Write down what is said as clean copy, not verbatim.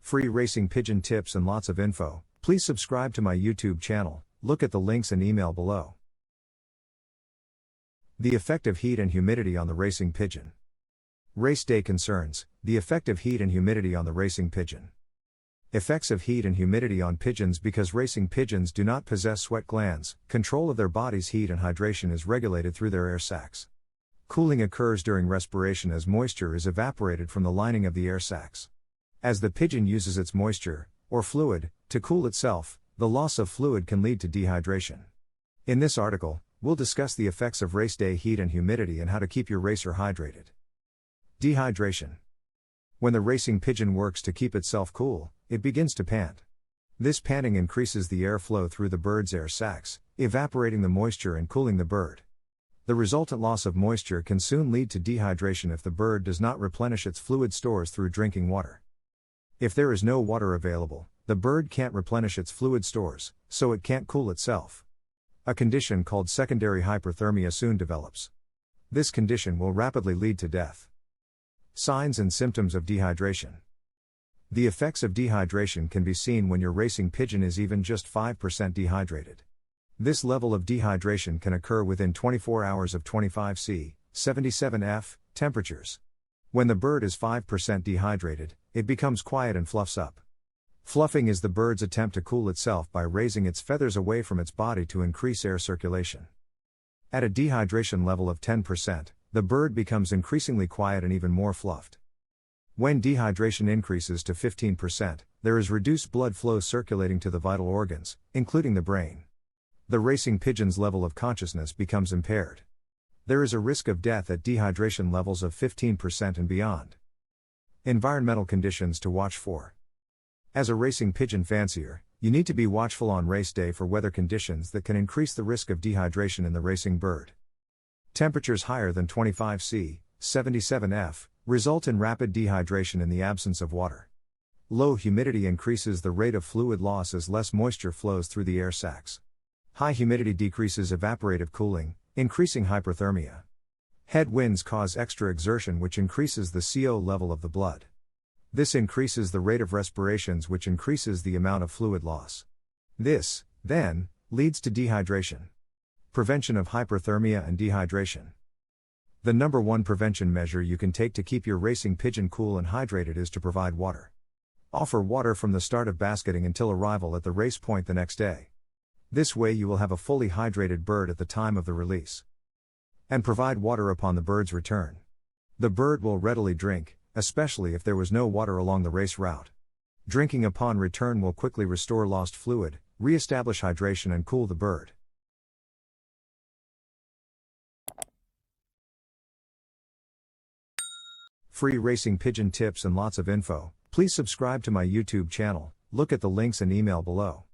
Free racing pigeon tips and lots of info. Please subscribe to my YouTube channel, look at the links and email below. The effect of heat and humidity on the racing pigeon. Race day concerns, the effect of heat and humidity on the racing pigeon. Effects of heat and humidity on pigeons. Because racing pigeons do not possess sweat glands, control of their body's heat and hydration is regulated through their air sacs. Cooling occurs during respiration as moisture is evaporated from the lining of the air sacs. As the pigeon uses its moisture, or fluid, to cool itself, the loss of fluid can lead to dehydration. In this article, we'll discuss the effects of race day heat and humidity and how to keep your racer hydrated. Dehydration. When the racing pigeon works to keep itself cool, it begins to pant. This panting increases the airflow through the bird's air sacs, evaporating the moisture and cooling the bird. The resultant loss of moisture can soon lead to dehydration if the bird does not replenish its fluid stores through drinking water. If there is no water available, the bird can't replenish its fluid stores, so it can't cool itself. A condition called secondary hyperthermia soon develops. This condition will rapidly lead to death. Signs and symptoms of dehydration. The effects of dehydration can be seen when your racing pigeon is even just 5% dehydrated. This level of dehydration can occur within 24 hours of 25 C, 77 F, temperatures. When the bird is 5% dehydrated, it becomes quiet and fluffs up. Fluffing is the bird's attempt to cool itself by raising its feathers away from its body to increase air circulation. At a dehydration level of 10%, the bird becomes increasingly quiet and even more fluffed. When dehydration increases to 15%, there is reduced blood flow circulating to the vital organs, including the brain. The racing pigeon's level of consciousness becomes impaired. There is a risk of death at dehydration levels of 15% and beyond. Environmental conditions to watch for. As a racing pigeon fancier, you need to be watchful on race day for weather conditions that can increase the risk of dehydration in the racing bird. Temperatures higher than 25 C, 77 F, result in rapid dehydration in the absence of water. Low humidity increases the rate of fluid loss as less moisture flows through the air sacs. High humidity decreases evaporative cooling, increasing hyperthermia. Headwinds cause extra exertion, which increases the CO level of the blood. This increases the rate of respirations, which increases the amount of fluid loss. This, then, leads to dehydration. Prevention of hyperthermia and dehydration. The number one prevention measure you can take to keep your racing pigeon cool and hydrated is to provide water. Offer water from the start of basketing until arrival at the race point the next day. This way you will have a fully hydrated bird at the time of the release. And provide water upon the bird's return. The bird will readily drink, especially if there was no water along the race route. Drinking upon return will quickly restore lost fluid, re-establish hydration and cool the bird. Free racing pigeon tips and lots of info. Please subscribe to my YouTube channel, look at the links and email below.